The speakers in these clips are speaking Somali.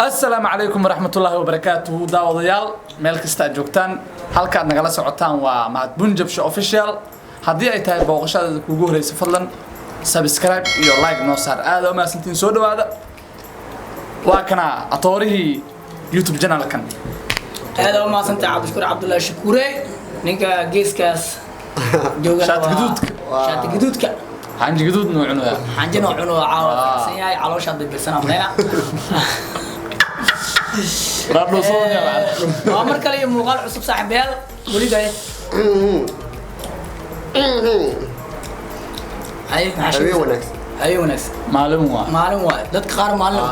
السلام عليكم ورحمة الله وبركاته داوديال مeel kasta joogtaan halka nagala socotaan waa Mahad Bunjabsho official hadii ay tahay booqashada kugu horeysa fadlan subscribe iyo like noo saar aad oo maasantiin soo dhawaada waa kana atoorihi YouTube channel kan aad oo maasantii Cabdishakuur Cabdullaahi Shakuure ninka geeskaas jooga shaati gaduudka xanji gaduud noo cuno xanji noo cuno caawa yahay caloosha dibirsan amleena رابلو صوتي على عمر كلي مقال عصب صاحب بيال ولي جاي هاي ونكس معلوم واحد دتك خار معلوم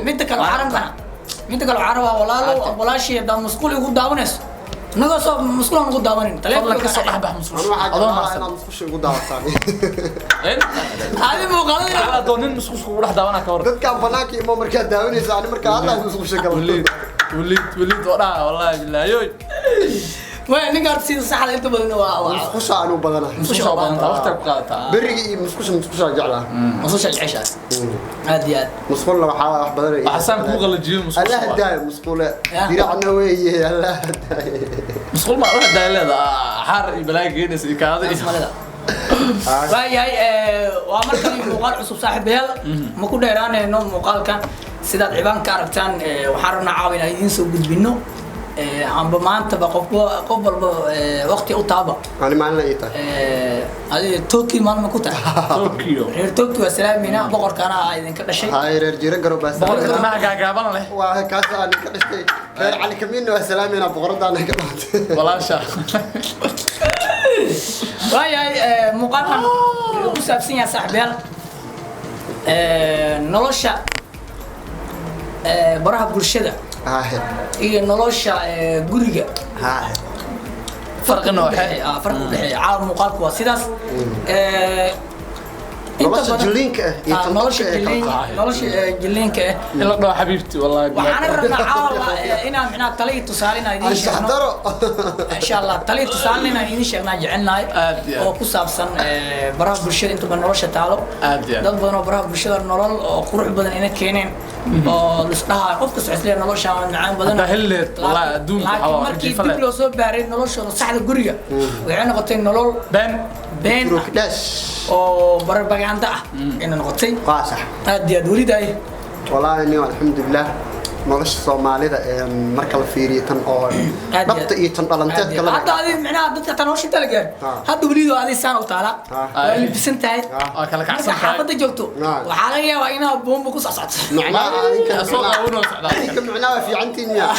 متى كانوا عرب ولا شيء ده مسؤول يقول داونس نقص مسؤول نقول داونين تلاقي لك صح بح مسؤول أنا مسؤول يقول داون ثاني هذه مقال على دونين مسؤول وراح داونا كور دتك كان بناكي ما مركز داوني زاني مركز الله مسؤول شكل وليد ورا والله بالله يوي وين نقدر تصير صح أنت بدنا مسؤول عنو بدنا مسؤول بدنا وقتك قاطع بريء مسؤول جعله مسؤول العشاء هذه مسؤول لما حاول بدنا حسام كوغل الجيم مسؤول الله دايم مسؤول يرعنا ويه الله دايم مسؤول ما روح دايم حار بلاقي جينس كذا هاي وعمر كان مقال عصب صاحب بيال ما كنا يرانا إنه مقال كان سيدات عبان كاركتان وحارنا عاوين أيدين سو بدبنو عم بمان تبى قبل وقتي أطابة أنا ما لنا إيتا هذه توكي ما كنت طوكيو غير طوكيو السلام هنا بقر كان أيدين كذا شيء هاي رجال قرب بس بقر كنا قابلنا له وكاس أنا كذا شيء غير على كمين والسلام هنا بقر ده أنا كذا ولا شيء هاي مقارنة وسافسين يا صاحبي نلاشة براه برشدة إيه نلاشة جوريجا فرق نوعه فرق نوعه عالم مقارنة وسيداس نلاشة جلينك نلاشة جلينك إلا قلوا حبيبتي والله وحنا ربنا عاوة إنا منا تلي تصالينا يدين شهدرو إن شاء الله تلي تصالينا يدين شغنا جعلنا أو كسابسن براه برشة أنتم بنرش تعالوا ده بدنا براه برشة نرال قروح بدنا إنا كينين لسنا قف كسعسلي نرش عن بدنا هلت والله دوم لكن مركي دبلو صوب بارين نرش صحة الجرية ويعنا قطين نرال بين أو برا بجاندا إنه نقطين قاصح هذه دوري داي والله إني الحمد لله نرش صومالي ده مركل فيري تن أو نبت إيتن بلنتات كلام هذا هذه معناه بدك تنوش تلقى هذا بريدو هذه السنة وطالع اللي بسنتهاي كلك عسل حافظ جوتو وحاليا وإنا بوم بكوس أصعد معناه أصلا معناه في عنتي مياه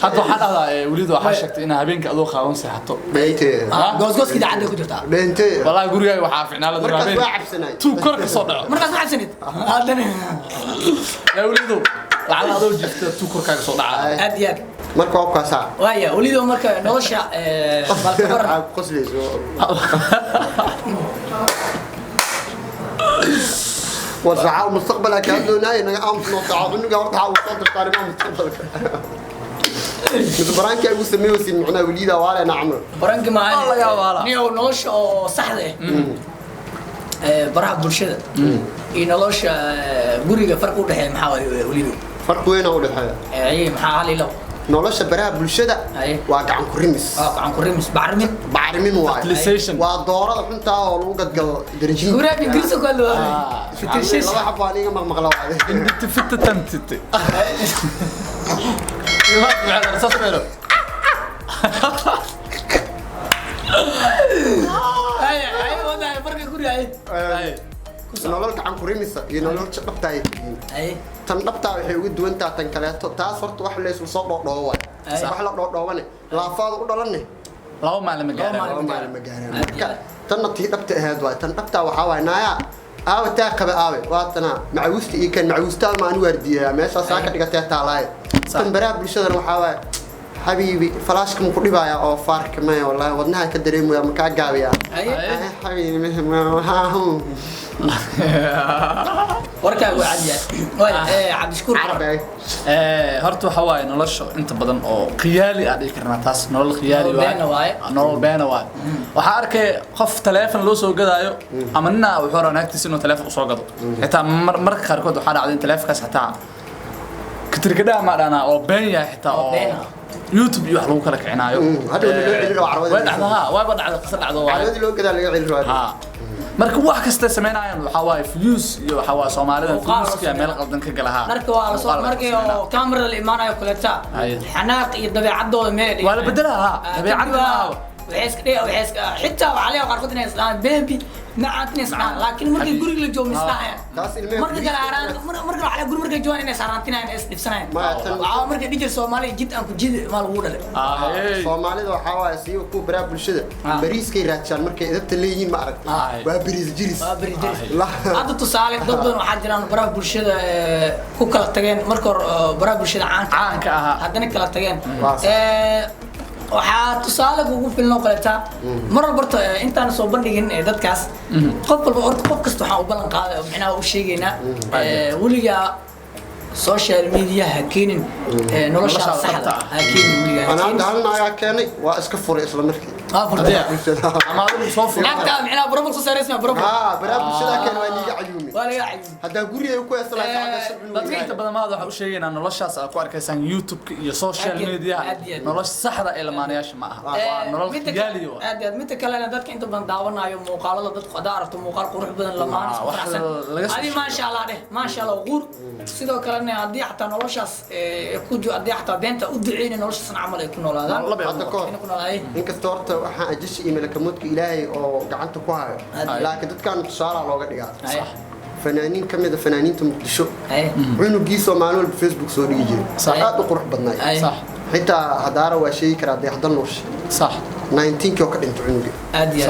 هذا هذا وليد وحشكت إنها بينك أدو خاون سيحطه بيتي جوز كده عندك كده بنتي والله قولي وحافظنا على مركز ذرابين واحد سنة تو كرك صدع مركز واحد سنة هذا يا وليدو لعل هذا جبت تو كرك صدع أديان مركز كاسع ويا وليدو مركز نوشة بالكبر قصلي وزعوا مستقبلك هذا ناي أنا أمس نطلع إنه قاعد أحاول أصدق طالب مستقبلك برانك أبو سميه وسين معنا وليدا وعلى نعمه برانك معانا الله يا والله نيو نوش أو صحده براه برشة نوش جوريجا فرق وده محاول وليدو فرق وين أقول الحياة أي محاولي له نوش براه برشة واقع عن كريمس عن كريمس بعرمين واي ليسيشن ودورة أنت ولوجد قل درجين جوريجا بيجلس كله في ترشيش الله حباني ما مغلوا عليه أنت فت تنتت ما بعد رصاص بينه أي وده فرق جوريجا أي نولك عن كريمس ينولك شقبتاي أي تنقبتا waxay ugu duwan tahay tan kale taas horta wax la isku soo dhoodhoowa wax la dhoodhoobane laafaad u dhalanne laba maalin ma gaaran tan tii dhabta ahayd waa tan dhabta waxa way naaya aaw taa qaba aaw waatana macawiista iyo kan macawiista ma aan waardiyaa meesha saa ka dhigatay taalaay tan baraa bulshada waxa way حبيبي فلاشكم كل بايا أو فارك ما والله ودناها كدريم ويا مكعب جابيا حبيبي ما هم warkaa waa cadiya cabdishakuur horta waxa waaye nolosha inta badan oo khiyaali ah dhihi karnaa taas nolol khiyaali waaye nolol beena waaye waxaa arkay qof taleefon loo soo gadaayo ama nina wuxuu rabaa naagtiisa inuu taleefon usoo gado xitaa marka qaarkood waxaa dhacday in taleefonkaas xitaa katirkadhaa ma dhana oo been yahay xitaa oo YouTube iyo wax lagu kala kicinaayo way dhacdaa waaba dhacday qisa dhacdo waaye loo gadaa laga celin rabaa marka wax kasta sameynayaan waxa waaye views iyo waxa waa Soomaalida views meel qaldan ka galaha marka waa la soo markay oo kamerada la imaanayo kuleta xanaaq iyo dabeecadooda meel wala bedelaha dabeecadooda waxay iska xitaa waxa la qaarkood inay islaan baby نعم نسمع لكن مركي يقول لك جو مستحيل مركي قال مركي على يقول مركي جوان الناس عرفتنا نفسنا مركي ديجر سومالي جد أنكو جد مال وودا سومالي ده حواي سيو كو برا بالشدة بريس كي راتشان مركي إذا بتلاقين ما أعرف وبريس جريس لا هذا تصالح ضدنا وحجران برا بالشدة كو كلا تجين مركو برا بالشدة عنك هذا نكلا تجين waxaa tusaale ugu filno qalata mar walba intaan soo bandhigin dadkaas qof walba horta qof kasta waxa uu balan qaaday macnaha uu sheegayna waliga social media hakinin nolosha saxda hakinin waliga ana halnaa keenay waa iska furay isla markii ama uu soo furay nagta macnaha barabul soo saaraysa barabul barabul shida keen waa liiga cayuumi waa liiga cayuumi hada guriga ku yeesla dadka inta badan ma waxa uu sheegayna noloshaas ku arkaysan YouTube iyo social media nolosha saxda ee lamaanayaasha ma aha waa nolol khiyaaliyo aad mid kale dadka inta badan daawanayo muuqaalada dadku qada aragto muuqaal qurux badan lamaan faraxsan ali ma sha Allah ma sha Allah guur sidoo kale haddii xataa noloshaas ku jiro haddii xataa beenta u duceeyna noloshaas camal ay ku noolaadaan inkastoo horta waxaan ajish email kamoodka ilaahay oo gacanta ku hayo laakiin dadkan tusaale looga dhigaa fanaaniin kamid ah fanaaniinta Muqdisho cunugiisa maalin walba Facebook soo dhigi jiray aad u qurux badnaay xitaa hadaara waa sheegi karaa deeqdan noosh صح 19 kii oo ka dhintay cunuga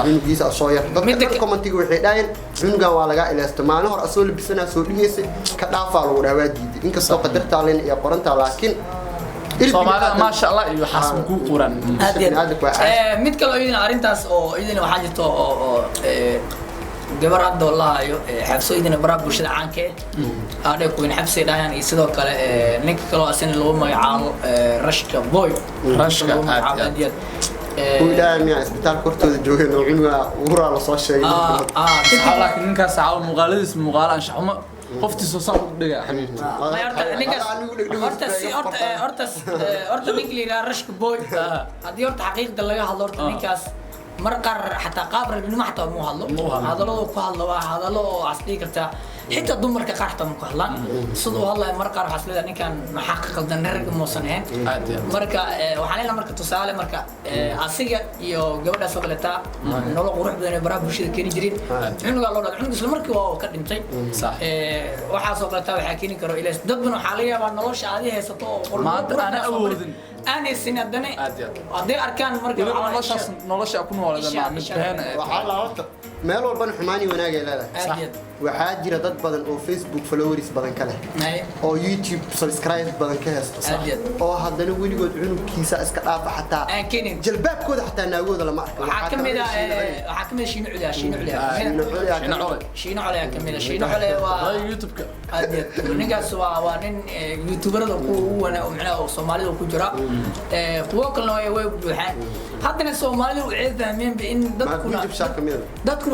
cunugiisa soo yar dadka commentiga waxay dhaayeen cunuga waa laga ilaasto maalin hore asoo labisana soo dhigeysay ka dhaafaa lagu dhaawaa diiday inkastoo qadarta leen iyo qoranta laakiin Soomaalida ma sha Allah iyo xasb ku quran mid kale oo idin arintaas oo idin waxa jirto oo gabar hadda wallahi xabso idin baraab bulshada caanka ah aad ku in xabsi dhaayaan iyo sidoo kale ninka kale oo asan loo magacaabo rashka boy rashka aad kuilaami isbitaal kortooda joogeen oo cunuga uura la soo sheegay laakiin ninkaas caaw muuqaaladiis muuqaal aan shaxmo qoftiisa soo dhiga xabiibti horta ninka la yiraahdo rashka boy hadii horta xaqiiqda laga hadlo horta ninkaas marqar حتى قابر بنما حتى مو هذا لو كهلا هذا لو عصدي كرتا حتى دمر كقحته مو كهلا صدوا والله مرقر حصل اني كان محقق دن رق موسنين مركا وحالنا مركا تصاله مركا اسيغا iyo gabadha sogalata nolol qurux badan baraha bulshada keenin jirin cunuga loo dhaqay cunuga isla markii waa ka dhintay waxa sogalata waxa keenin karo ilaas dad badan waxa laga yaabaa nolosha aad haysato oo maanta ana awoodin أنا السنة دني أدي أركان مركب nolosha ku noolada ma mid been waxa la horta meel walba xumaani wanaag ay leedahay waxaa jira dad badan oo Facebook followers badan ka leh oo YouTube subscribe badan ka haysta oo haddana weligood cunugkiisa iska dhaafa xataa jalbaabkooda xataa naagooda lama arko waxa kamid shiino culi shiino culi waa YouTube-ka ninkaas waa nin YouTuberada ku macnaha Soomaalida ku jira kuwa kale way buuxaan haddana Soomaalida u ceebameen in dadku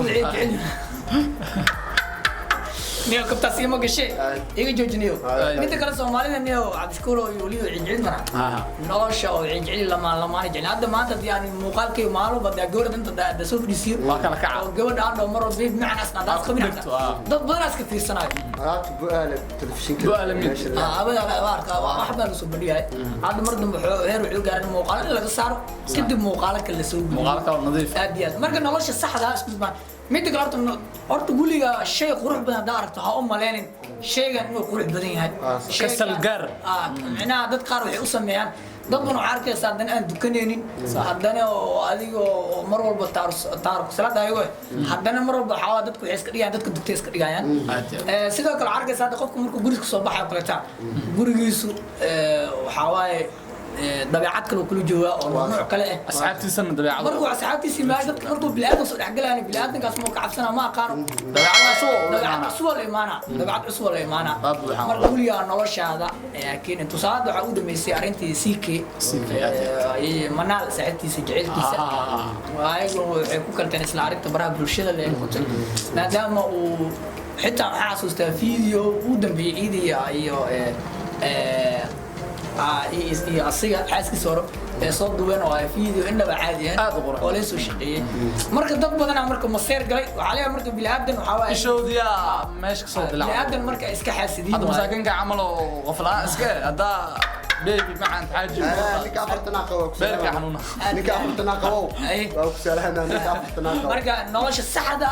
نيو كبتا سيما قشي إيجي جوجنيو ميتا كلا سومالينا نيو عبشكورو يوليو عجعين منا نوشا وعجعين لما نجعين هذا ما أنت يعني مقال كي مالو بدأ جورد أنت دا سوف ديسير وجورد عنده مرة بيب معنا أصلا دا خبرنا ده بناس كثير سنة بقال تلفزيون بقال مين أبدا بارك واحد من السوبرية هذا مرة هير وعيو قال المقال اللي قصار سد مقالك اللي سوي مقالك نظيف أديات مرة نوش الصح ده اسمه ميت قررت إنه أرد قولي شيء قرح بدنا دارته هم لين شيء إنه قرح بدني هاي كسل جر أنا ضد قارو حوسميان ضد منو عارك صادنا أن دكانين صادنا وأديو مرة بتعرف سلطة أيوة حدنا مرة بحوادث كويس كريان ضد كدكتيس كريان سيدا كل عارك صاد خوفكم مركو جوريس صباح قلتا جوريس وحواي dabeecad kale oo kula jooga oo nooc kale ah asxaabtiisana dabeecad markuu asxaabtiisa ma dadka markuu bilaadan soo dhaxgalaan bilaadankaas ma ka cabsana ma aqaano dabeecad cusub oo imaana marka waliya noloshaada laakiin tusaale waxa uu dhameysay arintii CK manaal saaxiibtiisa jaceelkiisa waayo waxay ku kaltaan isla arinta baraha bulshada la noqotay maadaama uu xitaa xasuustaa video uu dambeeyay iyo asiga xaaskiisa hore ee soo duween oo ay video inaba caadi ah oo la soo shaqeeyay marka dad badan marka maseer galay waxa la marka bilaadan waxa waa ishowdiya meesh ka soo dilaa bilaadan marka iska xaasidiin hada masaakinka camal oo qoflaan iska hada بيبي معن حاجة نك أفرتنا قوي بيرك حنونا نك أفرتنا قوي وكسرنا نك أفرتنا قوي مرجع نلاش السحدة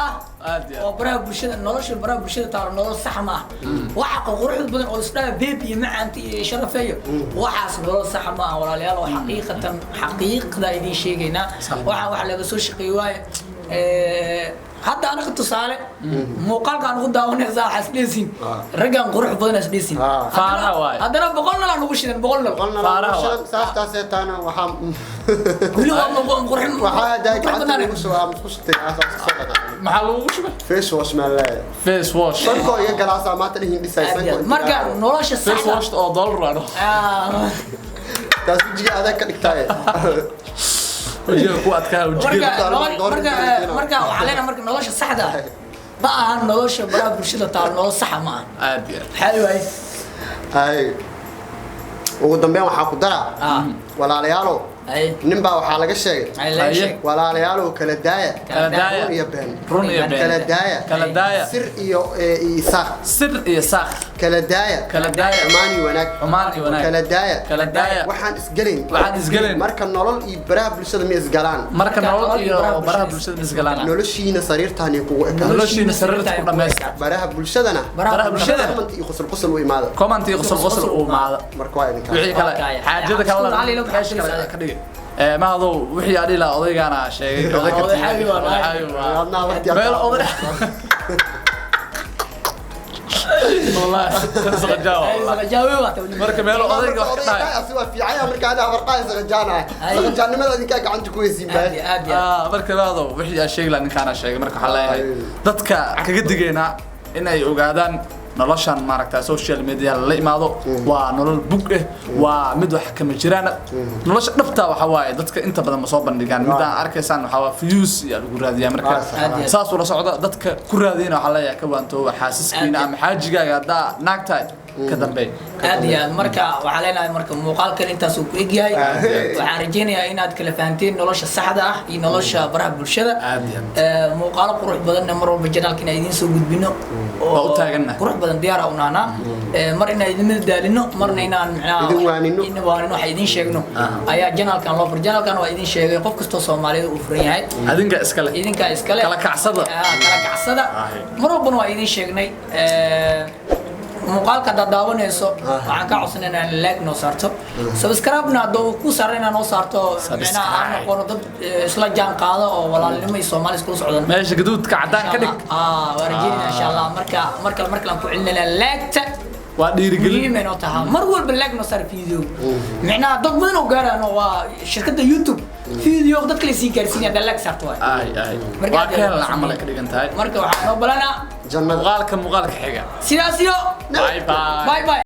وبراه برشة نلاش البراه برشة ترى نلاش سحمة وحق غروح بدن أوسترا بيبي مع أنت شرفية وحاس نلاش سحمة ولا ليال حقيقة ده يدي شيء جينا واحد لبسوش قيواي حتى أنا كنت صالح مقال كان قد داون إذا حسليسين رجع قروح بدنا حسليسين فارا واي هذا بقولنا لا نقولش بقولنا فارا سافت سيتانا وحام كله والله قروح وحاجة عندنا وسوا مخشتي محلو وش به فيس واش ماله فيس واش سنكو يجلس ما تريه بيسايسن مرجع نلاش السحر فيس واش أو دولار تاسجي هذا كنكتاي وجيه قوات كا وجيه مرجع وعلينا مرجع نلاش السحدة بقى نلاش برا برشلة تاع نلاش صح ما عادي حلو هاي وقدام waxaa ku dara walaalayaalo ninba waxa laga sheegay walaalayaalo kala daaya iyo been kala daaya sir iyo isaaq kala daaya amaani wanaag kala daaya waxaan isgelin marka nolol iyo baraha bulshada ma isgalaan noloshiina sariirtaan kugu ekaa noloshiina sariirta ku dhameystaa baraha bulshadana comment iyo qosol u imaado marka waa idinka wixii kale xaajada kale ka dhigay ما هذا وحي علي لا أضيق أنا شيء أضيق حاجة والله سجاوي مركب يلو أضيق أسوأ في عيا مركب هذا فرقاي سجانا ماذا ذيك عندك كويسين مركب هذا وحي الشيء لأن كان شيء مركب حلاي ضدك كجد جينا إنه يوجدان noloshan maaragtaa social media la imaado waa nolol bug ah waa mid wax kama jiraan nolosha dhabta waxa waaye dadka inta badan ma soo bandhigaan mid aan arkaysaan waxa waa views iyo lagu raadiyaa marka saas ula socda dadka ku raadiyana waxa la yahay ka waanto xaasiskiina ama xaajigaaga hada naagtahay ka dambeey aadiya marka waxa leenahay marka muuqaalkan intaas uu ku egyahay waxaan rajeynayaa inaad kala fahanteen nolosha saxda ah iyo nolosha baraha bulshada muuqaalo qurux badan mar walba janaalkina idin soo gudbino oo u taagana qurux badan diyaar ah unaana mar inaan idin daalino marna inaan macnaha waxa idin sheegno ayaa janaalkan loo fur janaalkan waa idin sheegay qof kasto Soomaaliyeed uu furan yahay idinka iskale kala kacsada mar walba waa idin sheegnay muuqaalka daawanayso waxaan ka codsanaynaa in like noo saarto subscribe-na haduu ku saarayna noo saarto macnaha aan noqono dad isla jaan qaado oo walaalnimo iyo Soomaali isku socdaan meesha gaduudka cadaan ka dhig waa rajayna insha Allah marka aan ku celinayna like waa dhiirigelin inoo tahay mar walba like noo saar video macnaha dad badan oo gaaraan waa shirkadda YouTube video dad kale si gaarsiinaya dad like saarto waa keen la camal ka dhigan tahay marka waxaan noo balanaa muuqaalka xiga sidaas iyo bye bye